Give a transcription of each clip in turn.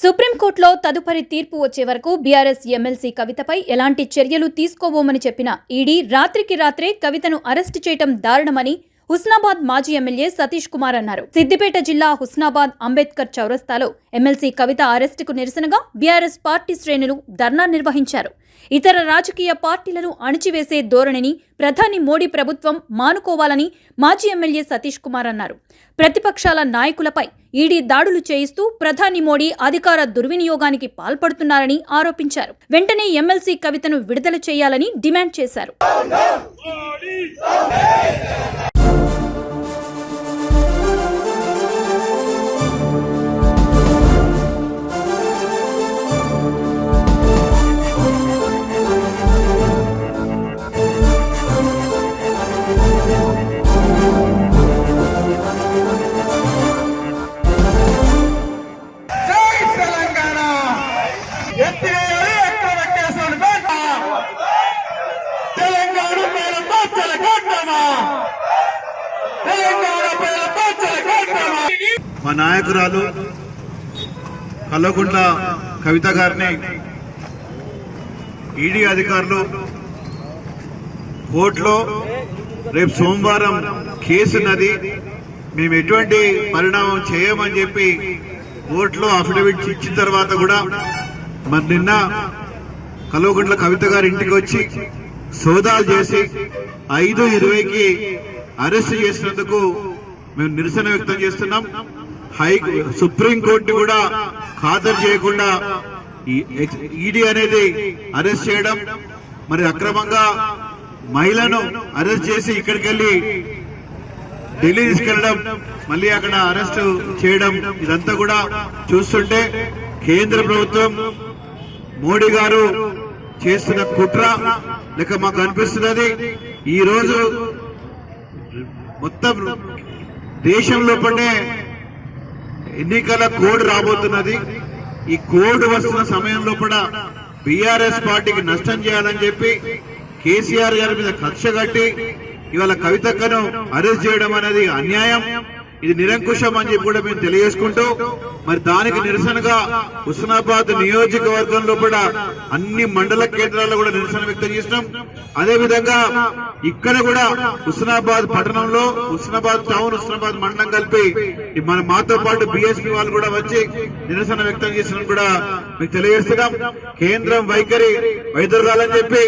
సుప్రీంకోర్టులో తదుపరి తీర్పు వచ్చే వరకు బీఆర్ఎస్ ఎమ్మెల్సీ కవితపై ఎలాంటి చర్యలు తీసుకోబోమని చెప్పిన ఈడీ రాత్రికి రాత్రే కవితను అరెస్టు చేయడం దారుణమని హుస్నాబాద్ మాజీ ఎమ్మెల్యే సతీష్ కుమార్ అన్నారు. సిద్దిపేట జిల్లా హుస్నాబాద్ అంబేద్కర్ చౌరస్తాలో ఎమ్మెల్సీ కవిత అరెస్టుకు నిరసనగా బీఆర్ఎస్ పార్టీ శ్రేణులు ధర్నా నిర్వహించారు. ఇతర రాజకీయ పార్టీలను అణిచివేసే ధోరణిని ప్రధాని మోడీ ప్రభుత్వం మానుకోవాలని మాజీ ఎమ్మెల్యే సతీష్ కుమార్ అన్నారు. ప్రతిపక్షాల నాయకులపై ఈడీ దాడులు చేయిస్తూ ప్రధాని మోడీ అధికార దుర్వినియోగానికి పాల్పడుతున్నారని ఆరోపించారు. వెంటనే ఎమ్మెల్సీ కవితను విడుదల చేయాలని డిమాండ్ చేశారు. మా నాయకురాలు కల్వకుంట్ల కవిత గారిని ఈడీ అధికారులు కోర్టులో రేపు సోమవారం కేసున్నది, మేము ఎటువంటి పరిణామం చేయమని చెప్పి కోర్టులో అఫిడవిట్ ఇచ్చిన తర్వాత కూడా మరి నిన్న కల్వకుంట్ల కవిత గారి ఇంటికి వచ్చి సోదాలు చేసి 5:20కి అరెస్ట్ చేసినందుకు మేము నిరసన వ్యక్తం చేస్తున్నాం. సుప్రీంకోర్టు కూడా ఖాతరు చేయకుండా ఈడీ అనేది అరెస్ట్ చేయడం, మరి అక్రమంగా మహిళను అరెస్ట్ చేసి ఇక్కడికి వెళ్ళి ఢిల్లీ తీసుకెళ్లడం, మళ్ళీ అక్కడ అరెస్ట్ చేయడం, ఇదంతా కూడా చూస్తుంటే కేంద్ర ప్రభుత్వం మోడీ గారు చేస్తున్న కుట్ర లెక్క మాకు అనిపిస్తున్నది. ఈ రోజు మొత్తం దేశంలో పడే ఎన్నికల కోడ్ రాబోతున్నది. ఈ కోడ్ వస్తున్న సమయంలో కూడా బీఆర్ఎస్ పార్టీకి నష్టం చేయాలని చెప్పి కేసీఆర్ గారి మీద కక్ష కట్టి ఇవాళ కవితక్కను అరెస్ట్ చేయడం అనేది అన్యాయం, ఇది నిరంకుశం అని చెప్పి కూడా మేము తెలియజేసుకుంటూ మరి దానికి నిరసనగా హుస్నాబాద్ నియోజకవర్గంలో కూడా అన్ని మండల కేంద్రాల్లో కూడా నిరసన వ్యక్తం చేసినాం. అదే విధంగా ఇక్కడ కూడా హుస్నాబాద్ పట్టణంలో హుస్నాబాద్ టౌన్ హుస్నాబాద్ మండలం కలిపి మన మాతో పాటు బీఎస్పీ వాళ్ళు కూడా వచ్చి నిరసన వ్యక్తం చేసిన కూడా మీకు తెలియజేస్తున్నాం. కేంద్రం వైఖరి వైదొలగాలని చెప్పి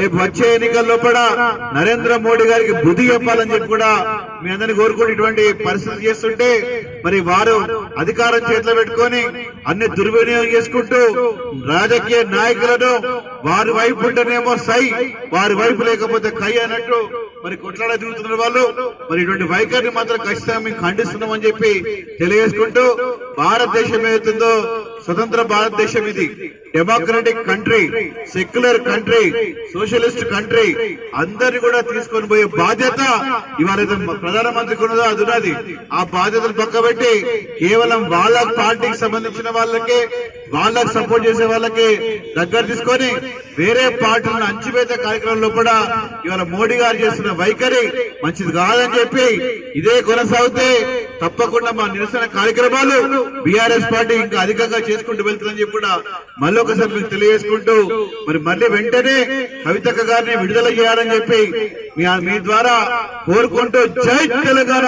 రేపు వచ్చే ఎన్నికల్లో కూడా నరేంద్ర మోడీ గారికి బుద్ధి చెప్పాలని చెప్పి కూడా మీ అందరినీ కోరుకుని ఇటువంటి పరిస్థితి చేస్తుంటే మరి వారు అధికారం చేతిలో పెట్టుకొని అన్ని దుర్వినియోగం చేసుకుంటూ రాజకీయ నాయకులను వారి వైపు ఉంటేనేమో సై, వారి వైపు లేకపోతే కై అన్నట్టు మరి కొట్లాడ తిరుగుతున్న వాళ్ళు మరి ఇటువంటి వైఖరిని మాత్రం ఖచ్చితంగా మేము ఖండిస్తున్నామని చెప్పి తెలియజేసుకుంటూ భారతదేశం ఏదైతుందో స్వతంత్ర భారతదేశం, ఇది democratic country, secular country, socialist country, అందరినీ కూడా తీసుకొని పోయే బాధ్యత ఇవాళ ప్రధానమంత్రికి ఉన్నదో అది ఉన్నది. ఆ బాధ్యతలు పక్కబెట్టి కేవలం వాళ్ళ పార్టీకి సంబంధించిన వాళ్ళకే, వాళ్ళకి సపోర్ట్ చేసే వాళ్ళకి దగ్గర తీసుకొని వేరే పార్టీలను అంచివేత కార్యక్రమంలో కూడా ఇవాళ మోడీ గారు చేస్తున్న వైఖరి మంచిది కాదని చెప్పి ఇదే కొనసాగితే తప్పకుండా మా నిరసన కార్యక్రమాలు బీఆర్ఎస్ పార్టీ ఇంకా అధికంగా చేసుకుంటూ వెళ్తుందని చెప్పి కూడా మళ్ళీ ఒకసారి మీకు తెలియజేసుకుంటూ మరి మళ్ళీ వెంటనే కవితక్క గారిని విడుదల చేయాలని చెప్పి మీ ద్వారా కోరుకుంటూ జై తెలంగాణ.